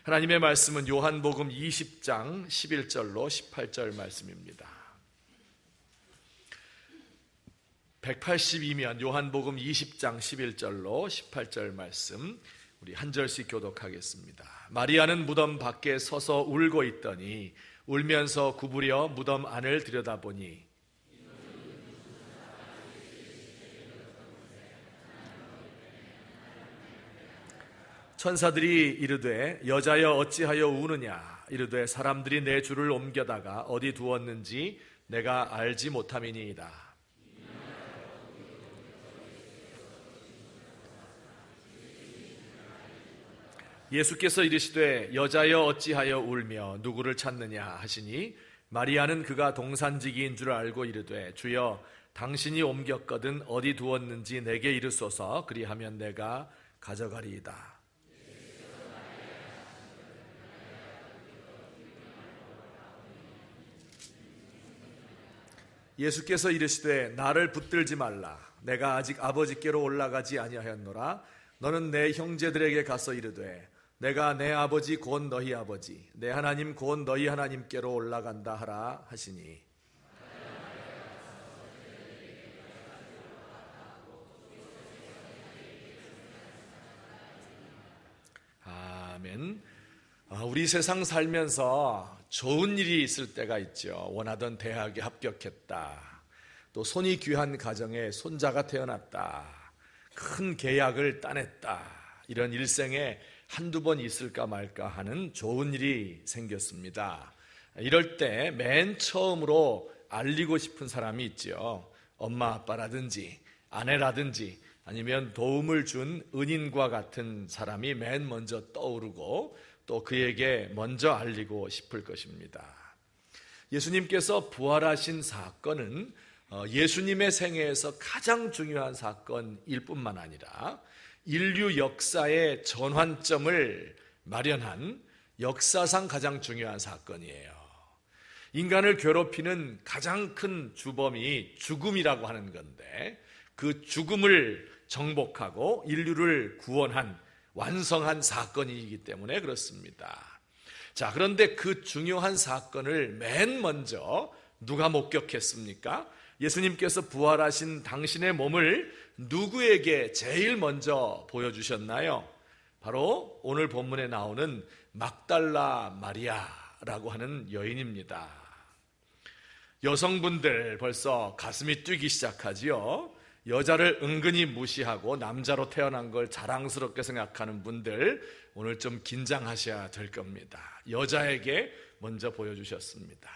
하나님의 말씀은 요한복음 20장 11절로 18절 말씀입니다. 182면 요한복음 20장 11절로 18절 말씀 우리 한 절씩 교독하겠습니다. 마리아는 무덤 밖에 서서 울고 있더니 울면서 구부려 무덤 안을 들여다보니 천사들이 이르되 여자여 어찌하여 우느냐 이르되 사람들이 내 주를 옮겨다가 어디 두었는지 내가 알지 못함이니이다. 예수께서 이르시되 여자여 어찌하여 울며 누구를 찾느냐 하시니 마리아는 그가 동산지기인 줄 알고 이르되 주여 당신이 옮겼거든 어디 두었는지 내게 이르소서 그리하면 내가 가져가리이다. 예수께서 이르시되 나를 붙들지 말라. 내가 아직 아버지께로 올라가지 아니하였노라. 너는 내 형제들에게 가서 이르되 내가 내 아버지 곧 너희 아버지 내 하나님 곧 너희 하나님께로 올라간다 하라 하시니 아멘. 우리 세상 살면서 좋은 일이 있을 때가 있죠. 원하던 대학에 합격했다. 또 손이 귀한 가정에 손자가 태어났다. 큰 계약을 따냈다. 이런 일생에 한두 번 있을까 말까 하는 좋은 일이 생겼습니다. 이럴 때 맨 처음으로 알리고 싶은 사람이 있죠. 엄마 아빠라든지 아내라든지 아니면 도움을 준 은인과 같은 사람이 맨 먼저 떠오르고 또 그에게 먼저 알리고 싶을 것입니다. 예수님께서 부활하신 사건은 예수님의 생애에서 가장 중요한 사건일 뿐만 아니라 인류 역사의 전환점을 마련한 역사상 가장 중요한 사건이에요. 인간을 괴롭히는 가장 큰 주범이 죽음이라고 하는 건데 그 죽음을 정복하고 인류를 구원한 완성한 사건이기 때문에 그렇습니다. 자, 그런데 그 중요한 사건을 맨 먼저 누가 목격했습니까? 예수님께서 부활하신 당신의 몸을 누구에게 제일 먼저 보여주셨나요? 바로 오늘 본문에 나오는 막달라 마리아라고 하는 여인입니다. 여성분들 벌써 가슴이 뛰기 시작하지요. 여자를 은근히 무시하고 남자로 태어난 걸 자랑스럽게 생각하는 분들 오늘 좀 긴장하셔야 될 겁니다. 여자에게 먼저 보여주셨습니다.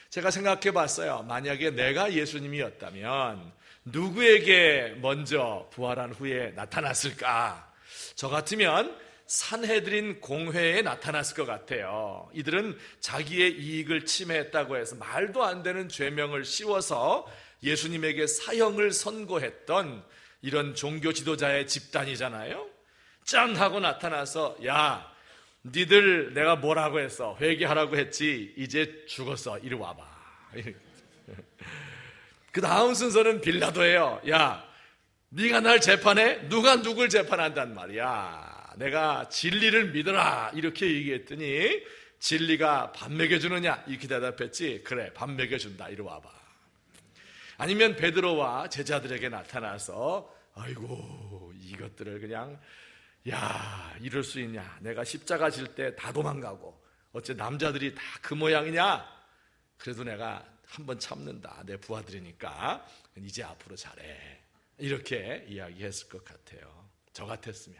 제가 생각해 봤어요. 만약에 내가 예수님이었다면 누구에게 먼저 부활한 후에 나타났을까? 저 같으면 산헤드린 공회에 나타났을 것 같아요. 이들은 자기의 이익을 침해했다고 해서 말도 안 되는 죄명을 씌워서 예수님에게 사형을 선고했던 이런 종교 지도자의 집단이잖아요. 짠 하고 나타나서 야, 니들 내가 뭐라고 했어? 회개하라고 했지. 이제 죽었어. 이리 와봐. 그 다음 순서는 빌라도예요. 야, 네가 날 재판해? 누가 누굴 재판한단 말이야. 내가 진리를 믿어라. 이렇게 얘기했더니 진리가 밥 먹여주느냐? 이렇게 대답했지. 그래, 밥 먹여준다. 이리 와봐. 아니면 베드로와 제자들에게 나타나서 아이고 이것들을 그냥 야 이럴 수 있냐, 내가 십자가 질 때 다 도망가고 어째 남자들이 다 그 모양이냐, 그래도 내가 한번 참는다, 내 부하들이니까 이제 앞으로 잘해, 이렇게 이야기했을 것 같아요. 저 같았으면.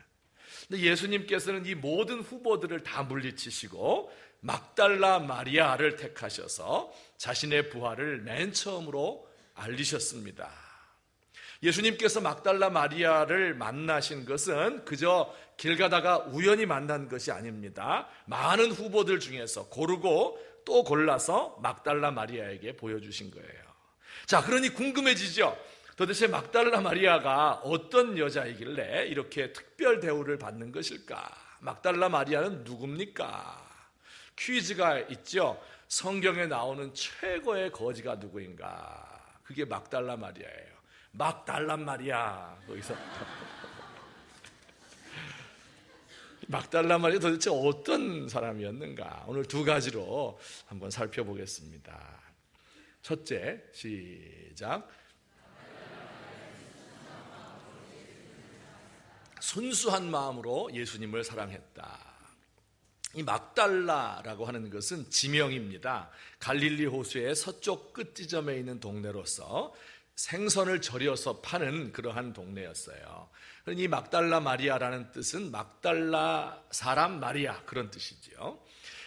근데 예수님께서는 이 모든 후보들을 다 물리치시고 막달라 마리아를 택하셔서 자신의 부활을 맨 처음으로 알리셨습니다. 예수님께서 막달라 마리아를 만나신 것은 그저 길 가다가 우연히 만난 것이 아닙니다. 많은 후보들 중에서 고르고 또 골라서 막달라 마리아에게 보여주신 거예요. 자, 그러니 궁금해지죠? 도대체 막달라 마리아가 어떤 여자이길래 이렇게 특별 대우를 받는 것일까? 막달라 마리아는 누굽니까? 퀴즈가 있죠. 성경에 나오는 최고의 거지가 누구인가? 그게 막달라 마리아예요. 막달란 마리아. 거기서 막달라 마리아 도대체 어떤 사람이었는가? 오늘 두 가지로 한번 살펴보겠습니다. 첫째, 시작. 순수한 마음으로 예수님을 사랑했다. 이 막달라라고 하는 것은 지명입니다. 갈릴리 호수의 서쪽 끝지점에 있는 동네로서 생선을 절여서 파는 그러한 동네였어요. 이 막달라 마리아라는 뜻은 막달라 사람 마리아, 그런 뜻이지요.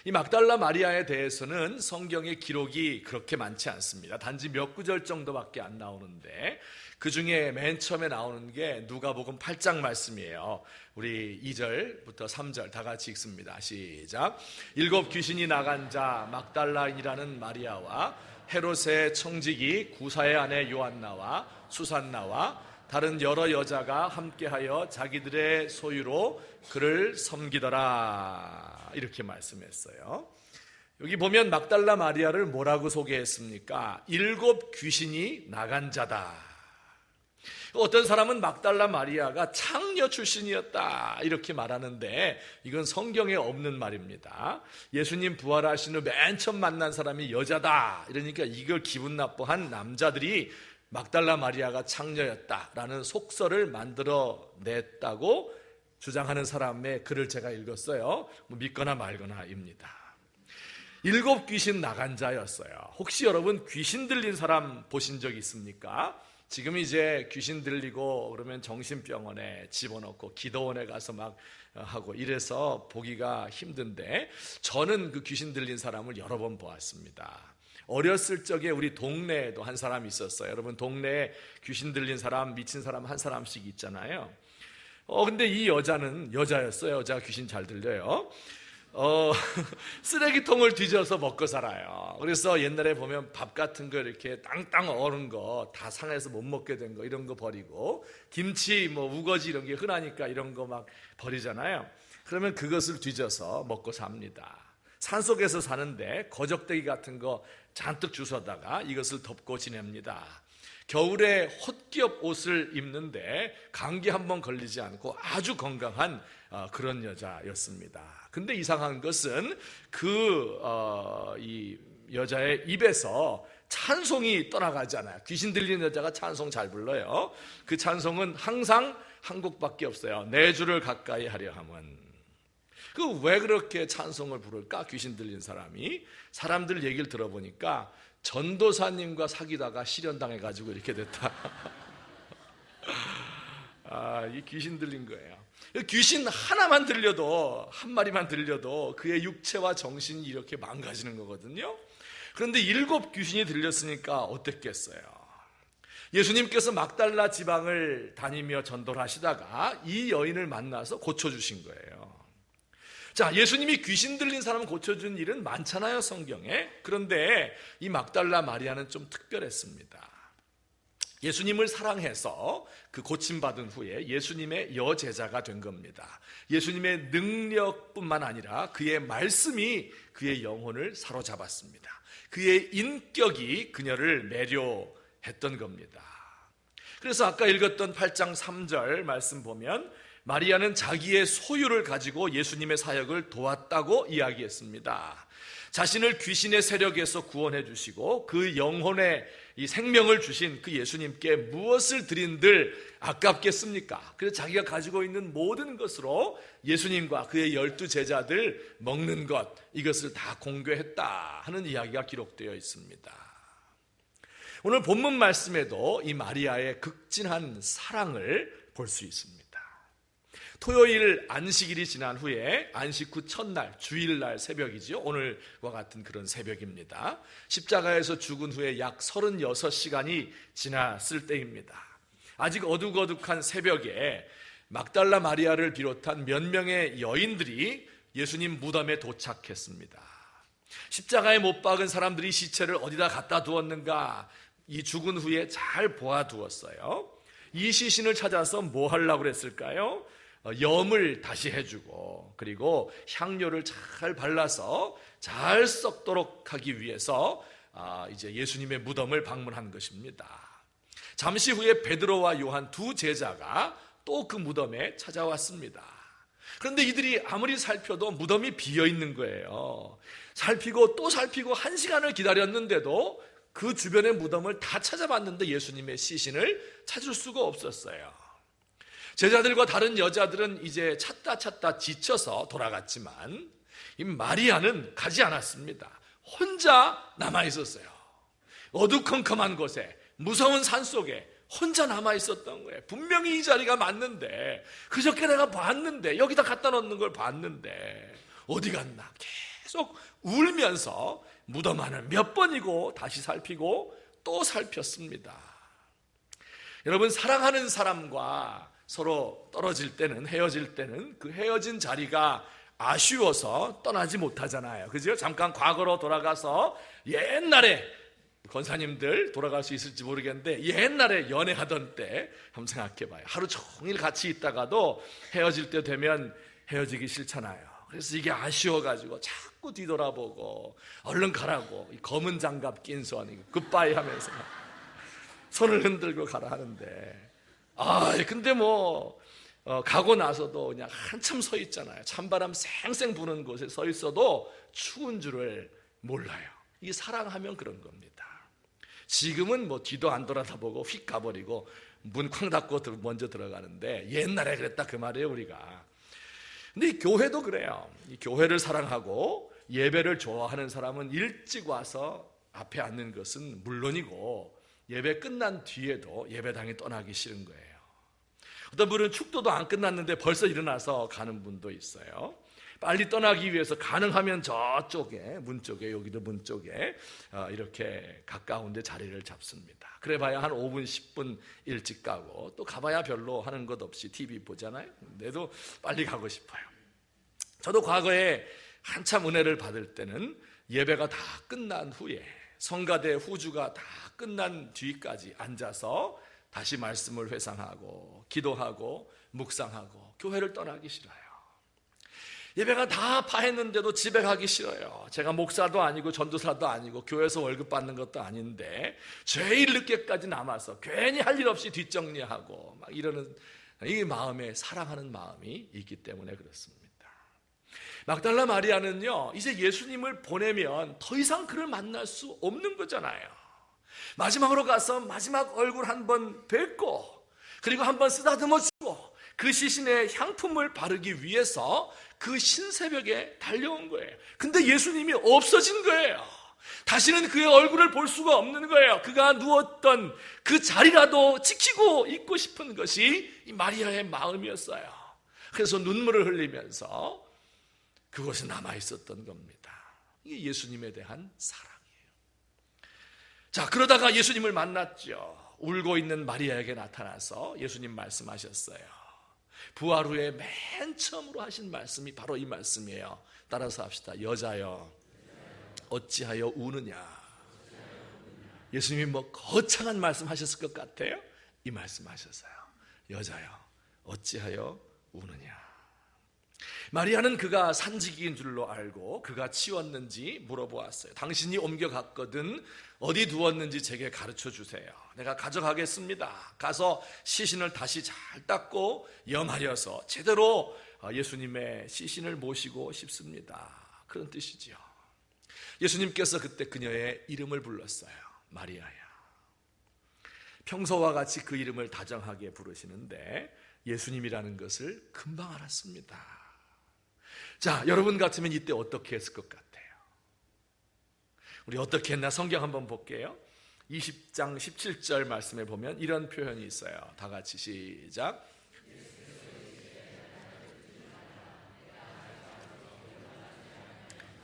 이 막달라 마리아에 대해서는 성경의 기록이 그렇게 많지 않습니다. 단지 몇 구절 정도밖에 안 나오는데 그 중에 맨 처음에 나오는 게 누가복음 8장 말씀이에요. 우리 2절부터 3절 다 같이 읽습니다. 시작. 7 귀신이 나간 자 막달라인이라는 마리아와 헤롯의 청지기 구사의 아내 요한나와 수산나와 다른 여러 여자가 함께하여 자기들의 소유로 그를 섬기더라, 이렇게 말씀했어요. 여기 보면 막달라 마리아를 뭐라고 소개했습니까? 7 귀신이 나간 자다. 어떤 사람은 막달라 마리아가 창녀 출신이었다 이렇게 말하는데 이건 성경에 없는 말입니다. 예수님 부활하신 후 맨 처음 만난 사람이 여자다 이러니까 이걸 기분 나빠한 남자들이 막달라 마리아가 창녀였다라는 속설을 만들어냈다고 주장하는 사람의 글을 제가 읽었어요. 믿거나 말거나입니다. 7 귀신 나간 자였어요. 혹시 여러분 귀신 들린 사람 보신 적 있습니까? 지금 이제 귀신 들리고 그러면 정신병원에 집어넣고 기도원에 가서 막 하고 이래서 보기가 힘든데 저는 그 귀신 들린 사람을 여러 번 보았습니다. 어렸을 적에 우리 동네에도 한 사람이 있었어요. 여러분 동네에 귀신 들린 사람, 미친 사람 한 사람씩 있잖아요. 근데 이 여자는 여자였어요. 여자가 귀신 잘 들려요. 쓰레기통을 뒤져서 먹고 살아요. 그래서 옛날에 보면 밥 같은 거 이렇게 땅땅 얼은 거 다 상해서 못 먹게 된 거 이런 거 버리고 김치 우거지 이런 게 흔하니까 이런 거 막 버리잖아요. 그러면 그것을 뒤져서 먹고 삽니다. 산속에서 사는데 거적대기 같은 거 잔뜩 주워다가 이것을 덮고 지냅니다. 겨울에 헛기업 옷을 입는데 감기 한번 걸리지 않고 아주 건강한 그런 여자였습니다. 근데 이상한 것은 이 여자의 입에서 찬송이 떠나가잖아요. 귀신 들리는 여자가 찬송 잘 불러요. 그 찬송은 항상 한 곡밖에 없어요. 내 주를 가까이 하려 함은. 왜 그렇게 찬송을 부를까? 귀신 들린 사람이. 사람들 얘기를 들어보니까 전도사님과 사귀다가 실현당해가지고 이렇게 됐다. 이 귀신 들린 거예요. 귀신 하나만 들려도, 한 마리만 들려도 그의 육체와 정신이 이렇게 망가지는 거거든요. 그런데 7 귀신이 들렸으니까 어땠겠어요? 예수님께서 막달라 지방을 다니며 전도를 하시다가 이 여인을 만나서 고쳐주신 거예요. 자, 예수님이 귀신 들린 사람 고쳐준 일은 많잖아요, 성경에. 그런데 이 막달라 마리아는 좀 특별했습니다. 예수님을 사랑해서 그 고침받은 후에 예수님의 여제자가 된 겁니다. 예수님의 능력뿐만 아니라 그의 말씀이 그의 영혼을 사로잡았습니다. 그의 인격이 그녀를 매료했던 겁니다. 그래서 아까 읽었던 8장 3절 말씀 보면 마리아는 자기의 소유를 가지고 예수님의 사역을 도왔다고 이야기했습니다. 자신을 귀신의 세력에서 구원해 주시고 그 영혼에 이 생명을 주신 그 예수님께 무엇을 드린들 아깝겠습니까? 그래서 자기가 가지고 있는 모든 것으로 예수님과 그의 12 제자들 먹는 것, 이것을 다 공개했다 하는 이야기가 기록되어 있습니다. 오늘 본문 말씀에도 이 마리아의 극진한 사랑을 볼 수 있습니다. 토요일 안식일이 지난 후에 안식 후 첫날 주일날 새벽이죠. 오늘과 같은 그런 새벽입니다. 십자가에서 죽은 후에 약 36시간이 지났을 때입니다. 아직 어둑어둑한 새벽에 막달라 마리아를 비롯한 몇 명의 여인들이 예수님 무덤에 도착했습니다. 십자가에 못 박은 사람들이 시체를 어디다 갖다 두었는가, 이 죽은 후에 잘 보아두었어요. 이 시신을 찾아서 뭐 하려고 그랬을까요? 염을 다시 해주고 그리고 향료를 잘 발라서 잘 썩도록 하기 위해서 이제 예수님의 무덤을 방문한 것입니다. 잠시 후에 베드로와 요한 2 제자가 또 그 무덤에 찾아왔습니다. 그런데 이들이 아무리 살펴도 무덤이 비어 있는 거예요. 살피고 또 살피고 1시간을 기다렸는데도 그 주변의 무덤을 다 찾아봤는데 예수님의 시신을 찾을 수가 없었어요. 제자들과 다른 여자들은 이제 찾다 지쳐서 돌아갔지만 이 마리아는 가지 않았습니다. 혼자 남아 있었어요. 어두컴컴한 곳에, 무서운 산 속에 혼자 남아 있었던 거예요. 분명히 이 자리가 맞는데, 그저께 내가 봤는데, 여기다 갖다 놓는 걸 봤는데 어디 갔나 계속 울면서 무덤 안을 몇 번이고 다시 살피고 또 살폈습니다. 여러분, 사랑하는 사람과 서로 떨어질 때는, 헤어질 때는 그 헤어진 자리가 아쉬워서 떠나지 못하잖아요. 그죠? 잠깐 과거로 돌아가서 옛날에, 권사님들 돌아갈 수 있을지 모르겠는데 옛날에 연애하던 때 한번 생각해봐요. 하루 종일 같이 있다가도 헤어질 때 되면 헤어지기 싫잖아요. 그래서 이게 아쉬워가지고 자꾸 뒤돌아보고 얼른 가라고, 이 검은 장갑 낀 손 굿바이 하면서 손을 흔들고 가라 하는데, 근데 가고 나서도 그냥 한참 서 있잖아요. 찬바람 쌩쌩 부는 곳에 서 있어도 추운 줄을 몰라요. 이 사랑하면 그런 겁니다. 지금은 뒤도 안 돌아다보고 휙 가버리고 문 쾅 닫고 먼저 들어가는데, 옛날에 그랬다 그 말이에요, 우리가. 근데 이 교회도 그래요. 이 교회를 사랑하고 예배를 좋아하는 사람은 일찍 와서 앞에 앉는 것은 물론이고 예배 끝난 뒤에도 예배당에 떠나기 싫은 거예요. 어떤 분은 축도도 안 끝났는데 벌써 일어나서 가는 분도 있어요. 빨리 떠나기 위해서 가능하면 저쪽에, 문 쪽에, 여기도 문 쪽에 이렇게 가까운 데 자리를 잡습니다. 그래 봐야 한 5분 10분 일찍 가고, 또 가봐야 별로 하는 것 없이 TV 보잖아요. 근데도 빨리 가고 싶어요. 저도 과거에 한참 은혜를 받을 때는 예배가 다 끝난 후에, 성가대 후주가 다 끝난 뒤까지 앉아서 다시 말씀을 회상하고 기도하고 묵상하고 교회를 떠나기 싫어요. 예배가 다 파했는데도 집에 가기 싫어요. 제가 목사도 아니고 전도사도 아니고 교회에서 월급 받는 것도 아닌데 제일 늦게까지 남아서 괜히 할 일 없이 뒷정리하고 막 이러는 이 마음에, 사랑하는 마음이 있기 때문에 그렇습니다. 막달라 마리아는요, 이제 예수님을 보내면 더 이상 그를 만날 수 없는 거잖아요. 마지막으로 가서 마지막 얼굴 한번 뵙고, 그리고 한번 쓰다듬어 주고 그 시신에 향품을 바르기 위해서 그 신새벽에 달려온 거예요. 근데 예수님이 없어진 거예요. 다시는 그의 얼굴을 볼 수가 없는 거예요. 그가 누웠던 그 자리라도 지키고 있고 싶은 것이 이 마리아의 마음이었어요. 그래서 눈물을 흘리면서 그곳에 남아 있었던 겁니다. 이게 예수님에 대한 사랑이에요. 자, 그러다가 예수님을 만났죠. 울고 있는 마리아에게 나타나서 예수님 말씀하셨어요. 부활 후에 맨 처음으로 하신 말씀이 바로 이 말씀이에요. 따라서 합시다. 여자여, 어찌하여 우느냐. 예수님이 거창한 말씀 하셨을 것 같아요? 이 말씀 하셨어요. 여자여, 어찌하여 우느냐. 마리아는 그가 산지기인 줄로 알고 그가 치웠는지 물어보았어요. 당신이 옮겨갔거든 어디 두었는지 제게 가르쳐 주세요. 내가 가져가겠습니다. 가서 시신을 다시 잘 닦고 염하려서 제대로 예수님의 시신을 모시고 싶습니다. 그런 뜻이지요. 예수님께서 그때 그녀의 이름을 불렀어요. 마리아야. 평소와 같이 그 이름을 다정하게 부르시는데 예수님이라는 것을 금방 알았습니다. 자, 여러분 같으면 이때 어떻게 했을 것 같아요? 우리 어떻게 했나 성경 한번 볼게요. 20장 17절 말씀에 보면 이런 표현이 있어요. 다 같이 시작.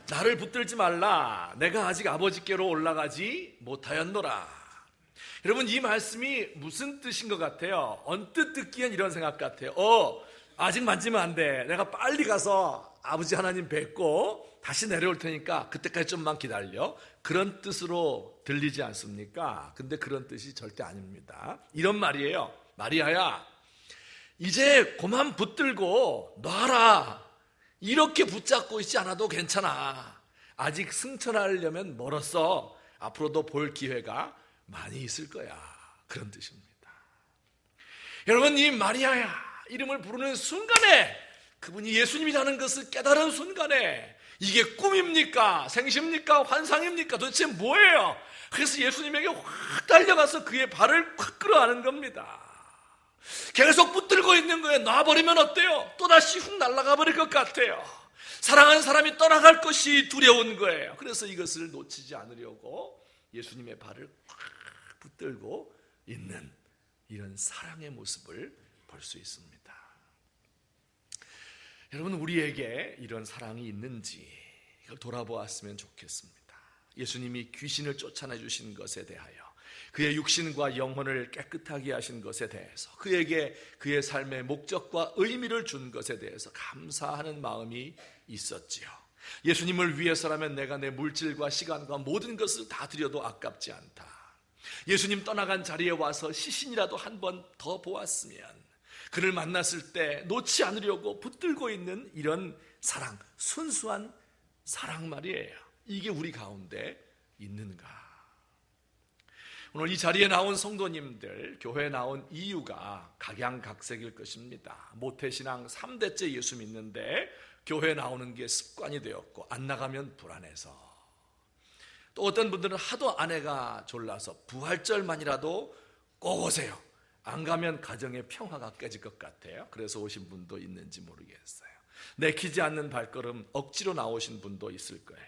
나를 붙들지 말라. 내가 아직 아버지께로 올라가지 못하였노라. 여러분, 이 말씀이 무슨 뜻인 것 같아요? 언뜻 듣기엔 이런 생각 같아요. 아직 만지면 안 돼. 내가 빨리 가서 아버지 하나님 뵙고 다시 내려올 테니까 그때까지 좀만 기다려. 그런 뜻으로 들리지 않습니까? 근데 그런 뜻이 절대 아닙니다. 이런 말이에요. 마리아야, 이제 그만 붙들고 놔라. 이렇게 붙잡고 있지 않아도 괜찮아. 아직 승천하려면 멀었어. 앞으로도 볼 기회가 많이 있을 거야. 그런 뜻입니다. 여러분, 이 마리아야 이름을 부르는 순간에 그분이 예수님이라는 것을 깨달은 순간에 이게 꿈입니까? 생시입니까? 환상입니까? 도대체 뭐예요? 그래서 예수님에게 확 달려가서 그의 발을 확 끌어안은 겁니다. 계속 붙들고 있는 거예요. 놔버리면 어때요? 또다시 훅 날아가 버릴 것 같아요. 사랑하는 사람이 떠나갈 것이 두려운 거예요. 그래서 이것을 놓치지 않으려고 예수님의 발을 확 붙들고 있는 이런 사랑의 모습을 볼 수 있습니다. 여러분, 우리에게 이런 사랑이 있는지 이걸 돌아보았으면 좋겠습니다. 예수님이 귀신을 쫓아내 주신 것에 대하여, 그의 육신과 영혼을 깨끗하게 하신 것에 대해서, 그에게 그의 삶의 목적과 의미를 준 것에 대해서 감사하는 마음이 있었지요. 예수님을 위해서라면 내가 내 물질과 시간과 모든 것을 다 드려도 아깝지 않다. 예수님 떠나간 자리에 와서 시신이라도 한 번 더 보았으면, 그를 만났을 때 놓지 않으려고 붙들고 있는 이런 사랑, 순수한 사랑 말이에요. 이게 우리 가운데 있는가? 오늘 이 자리에 나온 성도님들, 교회에 나온 이유가 각양각색일 것입니다. 모태신앙 3대째 예수 믿는데 교회에 나오는 게 습관이 되었고, 안 나가면 불안해서, 또 어떤 분들은 하도 아내가 졸라서 부활절만이라도 꼭 오세요. 안 가면 가정의 평화가 깨질 것 같아요. 그래서 오신 분도 있는지 모르겠어요. 내키지 않는 발걸음 억지로 나오신 분도 있을 거예요.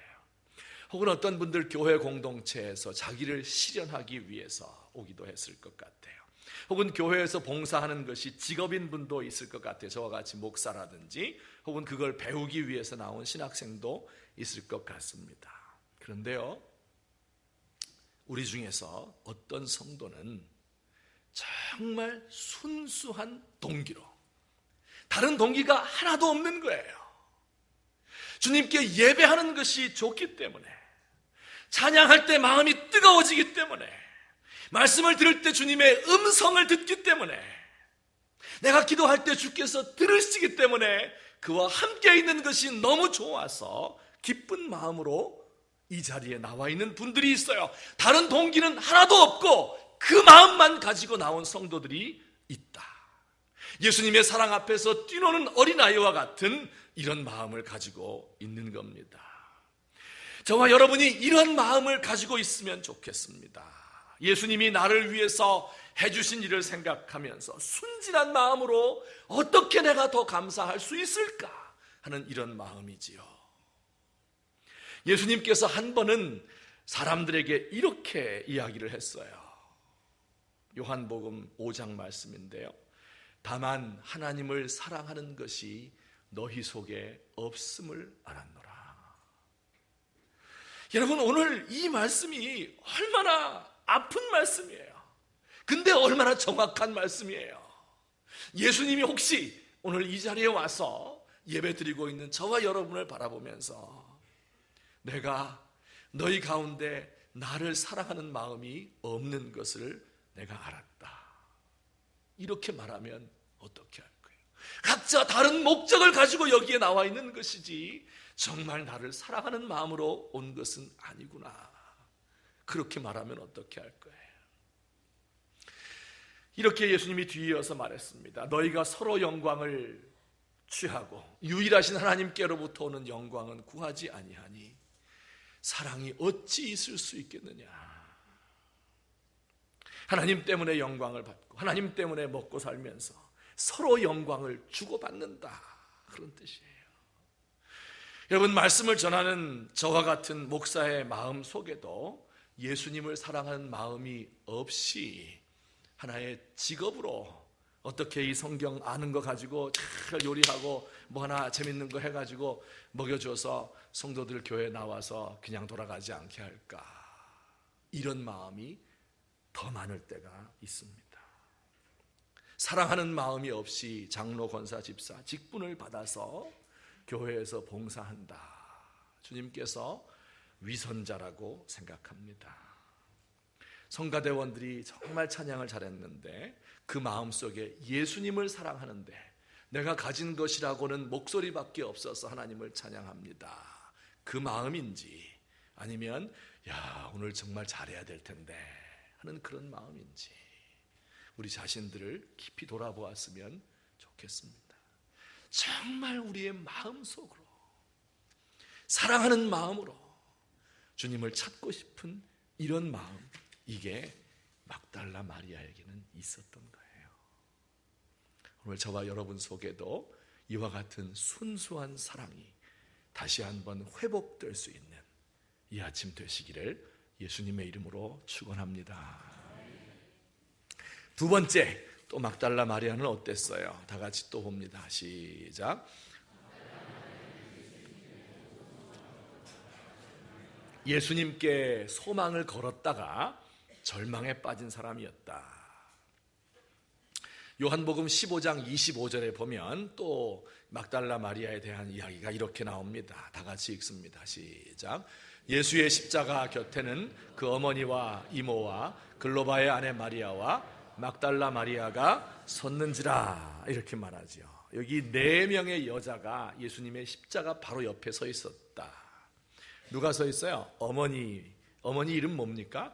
혹은 어떤 분들 교회 공동체에서 자기를 실현하기 위해서 오기도 했을 것 같아요. 혹은 교회에서 봉사하는 것이 직업인 분도 있을 것 같아요. 저와 같이 목사라든지, 혹은 그걸 배우기 위해서 나온 신학생도 있을 것 같습니다. 그런데요, 우리 중에서 어떤 성도는 정말 순수한 동기로, 다른 동기가 하나도 없는 거예요. 주님께 예배하는 것이 좋기 때문에, 찬양할 때 마음이 뜨거워지기 때문에, 말씀을 들을 때 주님의 음성을 듣기 때문에, 내가 기도할 때 주께서 들으시기 때문에 그와 함께 있는 것이 너무 좋아서 기쁜 마음으로 이 자리에 나와 있는 분들이 있어요. 다른 동기는 하나도 없고 그 마음만 가지고 나온 성도들이 있다. 예수님의 사랑 앞에서 뛰노는 어린아이와 같은 이런 마음을 가지고 있는 겁니다. 저와 여러분이 이런 마음을 가지고 있으면 좋겠습니다. 예수님이 나를 위해서 해주신 일을 생각하면서 순진한 마음으로 어떻게 내가 더 감사할 수 있을까 하는 이런 마음이지요. 예수님께서 한 번은 사람들에게 이렇게 이야기를 했어요. 요한복음 5장 말씀인데요. 다만 하나님을 사랑하는 것이 너희 속에 없음을 알았노라. 여러분, 오늘 이 말씀이 얼마나 아픈 말씀이에요. 근데 얼마나 정확한 말씀이에요. 예수님이 혹시 오늘 이 자리에 와서 예배 드리고 있는 저와 여러분을 바라보면서, 내가 너희 가운데 나를 사랑하는 마음이 없는 것을 내가 알았다, 이렇게 말하면 어떻게 할 거예요? 각자 다른 목적을 가지고 여기에 나와 있는 것이지 정말 나를 사랑하는 마음으로 온 것은 아니구나, 그렇게 말하면 어떻게 할 거예요? 이렇게 예수님이 뒤이어서 말했습니다. 너희가 서로 영광을 취하고 유일하신 하나님께로부터 오는 영광은 구하지 아니하니 사랑이 어찌 있을 수 있겠느냐. 하나님 때문에 영광을 받고 하나님 때문에 먹고 살면서 서로 영광을 주고받는다, 그런 뜻이에요. 여러분, 말씀을 전하는 저와 같은 목사의 마음 속에도 예수님을 사랑하는 마음이 없이 하나의 직업으로 어떻게 이 성경 아는 거 가지고 잘 요리하고 뭐 하나 재밌는 거 해가지고 먹여줘서 성도들 교회에 나와서 그냥 돌아가지 않게 할까, 이런 마음이 더 많을 때가 있습니다. 사랑하는 마음이 없이 장로, 권사, 집사 직분을 받아서 교회에서 봉사한다, 주님께서 위선자라고 생각합니다. 성가대원들이 정말 찬양을 잘했는데 그 마음속에 예수님을 사랑하는데 내가 가진 것이라고는 목소리밖에 없어서 하나님을 찬양합니다, 그 마음인지, 아니면 야 오늘 정말 잘해야 될 텐데 하는 그런 마음인지 우리 자신들을 깊이 돌아보았으면 좋겠습니다. 정말 우리의 마음속으로 사랑하는 마음으로 주님을 찾고 싶은 이런 마음, 이게 막달라 마리아에게는 있었던 거예요. 오늘 저와 여러분 속에도 이와 같은 순수한 사랑이 다시 한번 회복될 수 있는 이 아침 되시기를 예수님의 이름으로 축원합니다. 두 번째, 또 막달라 마리아는 어땠어요? 다 같이 또 봅니다. 시작. 예수님께 소망을 걸었다가 절망에 빠진 사람이었다. 요한복음 15장 25절에 보면 또 막달라 마리아에 대한 이야기가 이렇게 나옵니다. 다 같이 읽습니다. 시작. 예수의 십자가 곁에는 그 어머니와 이모와 글로바의 아내 마리아와 막달라 마리아가 섰는지라, 이렇게 말하죠. 여기 4명의 여자가 예수님의 십자가 바로 옆에 서 있었다. 누가 서 있어요? 어머니 이름 뭡니까?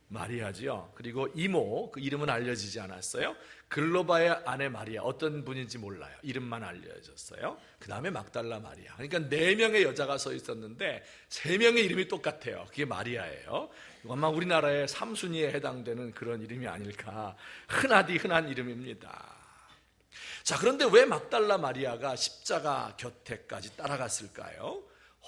마리아지요. 그리고 이모, 그 이름은 알려지지 않았어요. 글로바의 아내 마리아, 어떤 분인지 몰라요. 이름만 알려졌어요. 그 다음에 막달라 마리아. 그러니까 4명의 여자가 서 있었는데 3명의 이름이 똑같아요. 그게 마리아예요. 아마 우리나라의 3순위에 해당되는 그런 이름이 아닐까. 흔하디 흔한 이름입니다. 자, 그런데 왜 막달라 마리아가 십자가 곁에까지 따라갔을까요?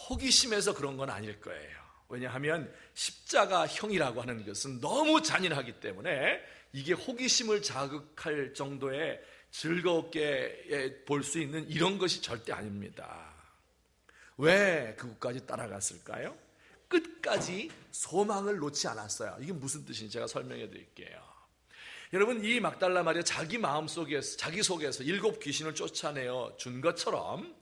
호기심에서 그런 건 아닐 거예요. 왜냐하면 십자가형이라고 하는 것은 너무 잔인하기 때문에 이게 호기심을 자극할 정도의 즐겁게 볼 수 있는 이런 것이 절대 아닙니다. 왜 그곳까지 따라갔을까요? 끝까지 소망을 놓지 않았어요. 이게 무슨 뜻인지 제가 설명해 드릴게요. 여러분, 이 막달라 마리아 자기 마음속에서, 자기 속에서 7 귀신을 쫓아내어 준 것처럼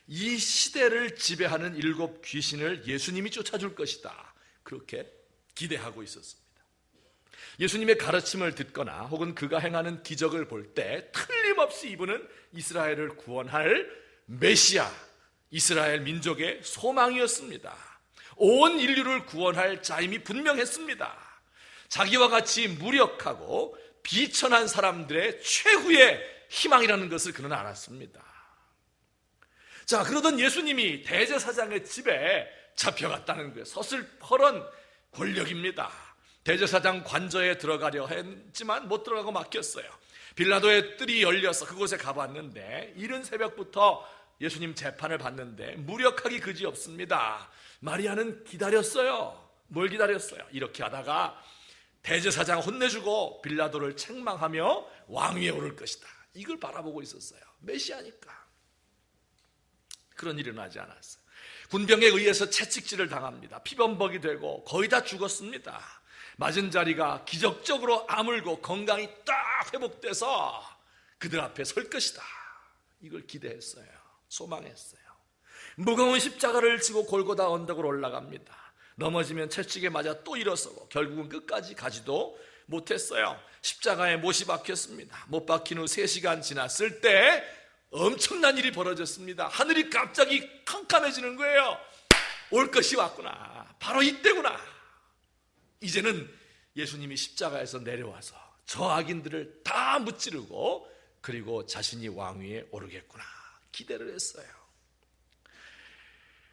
이 시대를 지배하는 7 귀신을 예수님이 쫓아줄 것이다, 그렇게 기대하고 있었습니다. 예수님의 가르침을 듣거나 혹은 그가 행하는 기적을 볼 때 틀림없이 이분은 이스라엘을 구원할 메시아, 이스라엘 민족의 소망이었습니다. 온 인류를 구원할 자임이 분명했습니다. 자기와 같이 무력하고 비천한 사람들의 최후의 희망이라는 것을 그는 알았습니다. 자, 그러던 예수님이 대제사장의 집에 잡혀갔다는 거예요. 서슬퍼런 권력입니다. 대제사장 관저에 들어가려 했지만 못 들어가고 막혔어요. 빌라도의 뜰이 열려서 그곳에 가봤는데 이른 새벽부터 예수님 재판을 받는데 무력하기 그지없습니다. 마리아는 기다렸어요. 뭘 기다렸어요? 이렇게 하다가 대제사장 혼내주고 빌라도를 책망하며 왕위에 오를 것이다, 이걸 바라보고 있었어요. 메시아니까. 그런 일은 하지 않았어요. 군병에 의해서 채찍질을 당합니다. 피범벅이 되고 거의 다 죽었습니다. 맞은 자리가 기적적으로 아물고 건강이 딱 회복돼서 그들 앞에 설 것이다, 이걸 기대했어요. 소망했어요. 무거운 십자가를 지고 골고다 언덕으로 올라갑니다. 넘어지면 채찍에 맞아 또 일어서고 결국은 끝까지 가지도 못했어요. 십자가에 못이 박혔습니다. 못 박힌 후 3시간 지났을 때 엄청난 일이 벌어졌습니다. 하늘이 갑자기 캄캄해지는 거예요. 올 것이 왔구나, 바로 이때구나. 이제는 예수님이 십자가에서 내려와서 저 악인들을 다 무찌르고 그리고 자신이 왕위에 오르겠구나 기대를 했어요.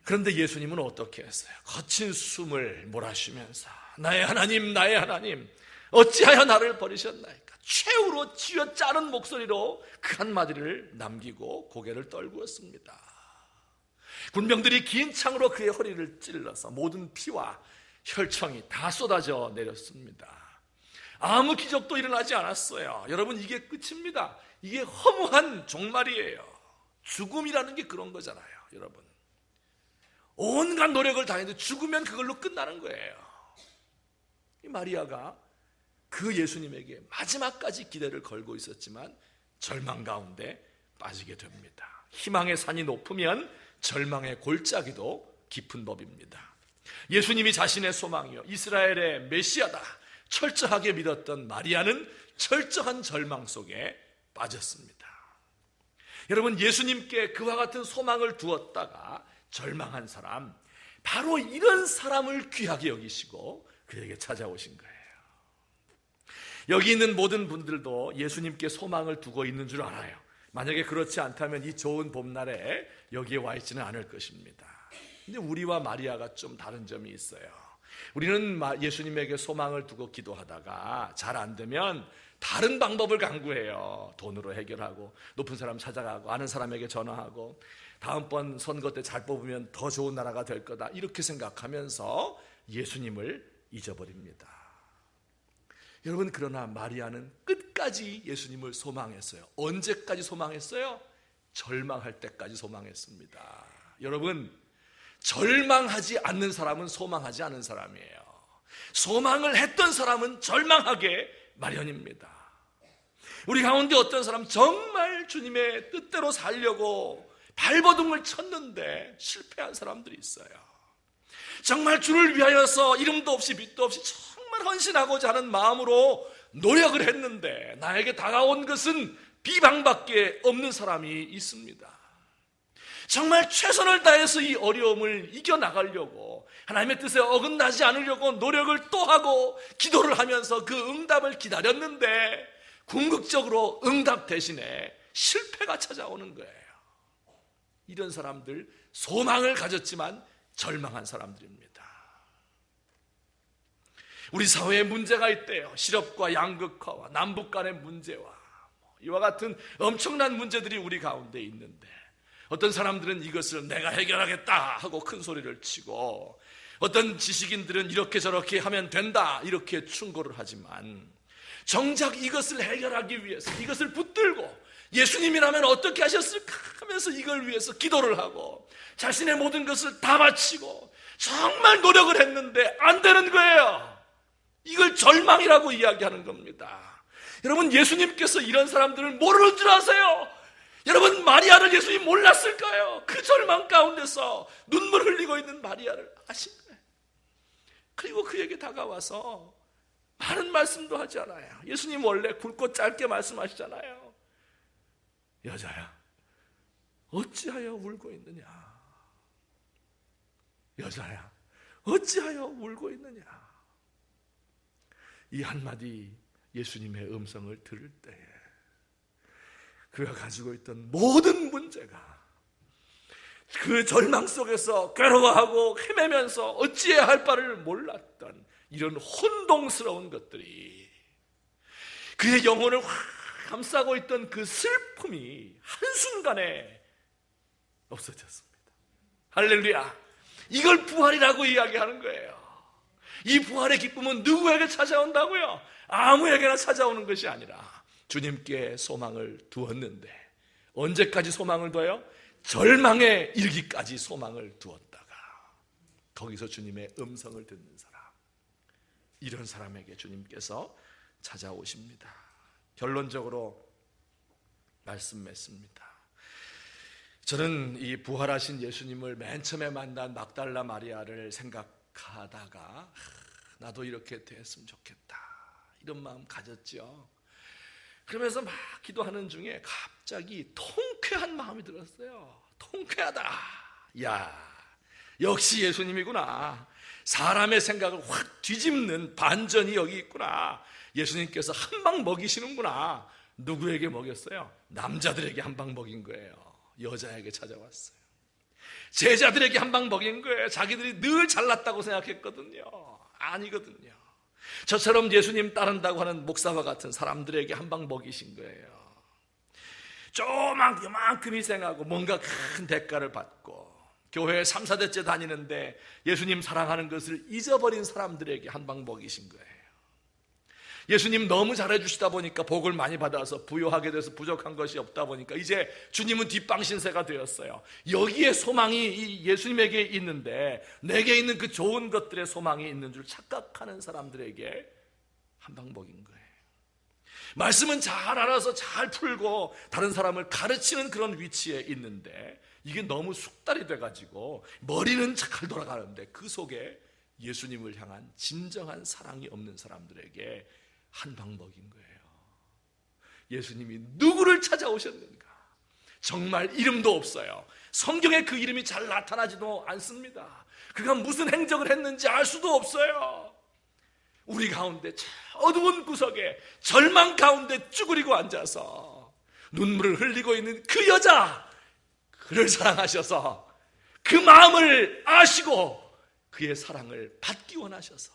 그런데 예수님은 어떻게 했어요? 거친 숨을 몰아쉬면서 나의 하나님, 나의 하나님, 어찌하여 나를 버리셨나이까? 최후로 쥐어짜는 목소리로 그 한마디를 남기고 고개를 떨구었습니다. 군병들이 긴 창으로 그의 허리를 찔러서 모든 피와 혈청이 다 쏟아져 내렸습니다. 아무 기적도 일어나지 않았어요. 여러분, 이게 끝입니다. 이게 허무한 종말이에요. 죽음이라는 게 그런 거잖아요. 여러분, 온갖 노력을 다했는데 죽으면 그걸로 끝나는 거예요. 이 마리아가 그 예수님에게 마지막까지 기대를 걸고 있었지만 절망 가운데 빠지게 됩니다. 희망의 산이 높으면 절망의 골짜기도 깊은 법입니다. 예수님이 자신의 소망이요 이스라엘의 메시아다 철저하게 믿었던 마리아는 철저한 절망 속에 빠졌습니다. 여러분, 예수님께 그와 같은 소망을 두었다가 절망한 사람, 바로 이런 사람을 귀하게 여기시고 그에게 찾아오신 거예요. 여기 있는 모든 분들도 예수님께 소망을 두고 있는 줄 알아요. 만약에 그렇지 않다면 이 좋은 봄날에 여기에 와 있지는 않을 것입니다. 근데 우리와 마리아가 좀 다른 점이 있어요. 우리는 예수님에게 소망을 두고 기도하다가 잘 안 되면 다른 방법을 강구해요. 돈으로 해결하고, 높은 사람 찾아가고, 아는 사람에게 전화하고, 다음번 선거 때 잘 뽑으면 더 좋은 나라가 될 거다, 이렇게 생각하면서 예수님을 잊어버립니다. 여러분, 그러나 마리아는 끝까지 예수님을 소망했어요. 언제까지 소망했어요? 절망할 때까지 소망했습니다. 여러분, 절망하지 않는 사람은 소망하지 않은 사람이에요. 소망을 했던 사람은 절망하게 마련입니다. 우리 가운데 어떤 사람 정말 주님의 뜻대로 살려고 발버둥을 쳤는데 실패한 사람들이 있어요. 정말 주를 위하여서 이름도 없이 빛도 없이 정말 헌신하고자 하는 마음으로 노력을 했는데 나에게 다가온 것은 비방밖에 없는 사람이 있습니다. 정말 최선을 다해서 이 어려움을 이겨나가려고, 하나님의 뜻에 어긋나지 않으려고 노력을 또 하고 기도를 하면서 그 응답을 기다렸는데 궁극적으로 응답 대신에 실패가 찾아오는 거예요. 이런 사람들, 소망을 가졌지만 절망한 사람들입니다. 우리 사회에 문제가 있대요. 실업과 양극화와 남북 간의 문제와 이와 같은 엄청난 문제들이 우리 가운데 있는데, 어떤 사람들은 이것을 내가 해결하겠다 하고 큰 소리를 치고, 어떤 지식인들은 이렇게 저렇게 하면 된다 이렇게 충고를 하지만, 정작 이것을 해결하기 위해서 이것을 붙들고 예수님이라면 어떻게 하셨을까 하면서 이걸 위해서 기도를 하고 자신의 모든 것을 다 바치고 정말 노력을 했는데 안 되는 거예요. 이걸 절망이라고 이야기하는 겁니다. 여러분, 예수님께서 이런 사람들을 모르는 줄 아세요? 여러분, 마리아를 예수님 몰랐을까요? 그 절망 가운데서 눈물 흘리고 있는 마리아를 아신 거예요. 그리고 그에게 다가와서 많은 말씀도 하지 않아요. 예수님 원래 굵고 짧게 말씀하시잖아요. 여자야, 어찌하여 울고 있느냐? 여자야, 어찌하여 울고 있느냐? 이 한마디 예수님의 음성을 들을 때에 그가 가지고 있던 모든 문제가, 그 절망 속에서 괴로워하고 헤매면서 어찌해야 할 바를 몰랐던 이런 혼동스러운 것들이, 그의 영혼을 확 감싸고 있던 그 슬픔이 한순간에 없어졌습니다. 할렐루야. 이걸 부활이라고 이야기하는 거예요. 이 부활의 기쁨은 누구에게 찾아온다고요? 아무에게나 찾아오는 것이 아니라 주님께 소망을 두었는데, 언제까지 소망을 둬요? 절망에 이르기까지 소망을 두었다가 거기서 주님의 음성을 듣는 사람, 이런 사람에게 주님께서 찾아오십니다. 결론적으로 말씀 맺습니다. 저는 이 부활하신 예수님을 맨 처음에 만난 막달라 마리아를 생각하다가 나도 이렇게 됐으면 좋겠다, 이런 마음 가졌죠. 그러면서 막 기도하는 중에 갑자기 통쾌한 마음이 들었어요. 통쾌하다. 야, 역시 예수님이구나. 사람의 생각을 확 뒤집는 반전이 여기 있구나. 예수님께서 한 방 먹이시는구나. 누구에게 먹였어요? 남자들에게 한 방 먹인 거예요. 여자에게 찾아왔어요. 제자들에게 한 방 먹인 거예요. 자기들이 늘 잘났다고 생각했거든요. 아니거든요. 저처럼 예수님 따른다고 하는 목사와 같은 사람들에게 한 방 먹이신 거예요. 요만큼 희생하고 뭔가 큰 대가를 받고 교회에 3, 4대째 다니는데 예수님 사랑하는 것을 잊어버린 사람들에게 한 방 먹이신 거예요. 예수님 너무 잘해주시다 보니까 복을 많이 받아서 부유하게 돼서 부족한 것이 없다 보니까 이제 주님은 뒷방신세가 되었어요. 여기에 소망이 예수님에게 있는데 내게 있는 그 좋은 것들의 소망이 있는 줄 착각하는 사람들에게 한 방 먹인 거예요. 말씀은 잘 알아서 잘 풀고 다른 사람을 가르치는 그런 위치에 있는데 이게 너무 숙달이 돼가지고 머리는 잘 돌아가는데 그 속에 예수님을 향한 진정한 사랑이 없는 사람들에게 한 방 먹인 거예요. 예수님이 누구를 찾아오셨는가? 정말 이름도 없어요. 성경에 그 이름이 잘 나타나지도 않습니다. 그가 무슨 행적을 했는지 알 수도 없어요. 우리 가운데 어두운 구석에 절망 가운데 쭈그리고 앉아서 눈물을 흘리고 있는 그 여자, 그를 사랑하셔서 그 마음을 아시고 그의 사랑을 받기 원하셔서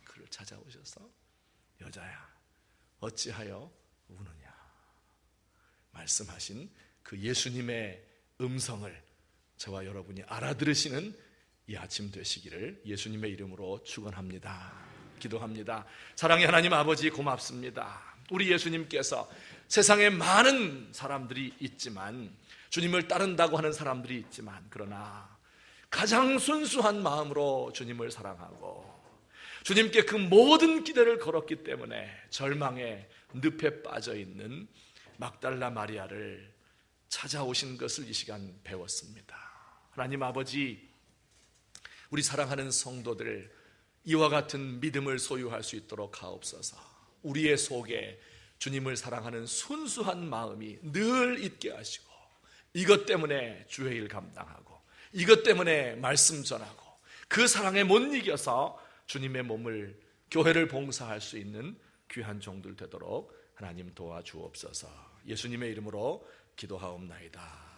그를 찾아오셔서 여자야 어찌하여 우느냐 말씀하신 그 예수님의 음성을 저와 여러분이 알아들으시는 이 아침 되시기를 예수님의 이름으로 축원합니다. 기도합니다. 사랑의 하나님 아버지 고맙습니다. 우리 예수님께서 세상에 많은 사람들이 있지만, 주님을 따른다고 하는 사람들이 있지만, 그러나 가장 순수한 마음으로 주님을 사랑하고 주님께 그 모든 기대를 걸었기 때문에 절망의 늪에 빠져 있는 막달라 마리아를 찾아오신 것을 이 시간 배웠습니다. 하나님 아버지, 우리 사랑하는 성도들 이와 같은 믿음을 소유할 수 있도록 하옵소서. 우리의 속에 주님을 사랑하는 순수한 마음이 늘 있게 하시고, 이것 때문에 주의 일 감당하고, 이것 때문에 말씀 전하고, 그 사랑에 못 이겨서 주님의 몸을, 교회를 봉사할 수 있는 귀한 종들 되도록 하나님 도와주옵소서. 예수님의 이름으로 기도하옵나이다.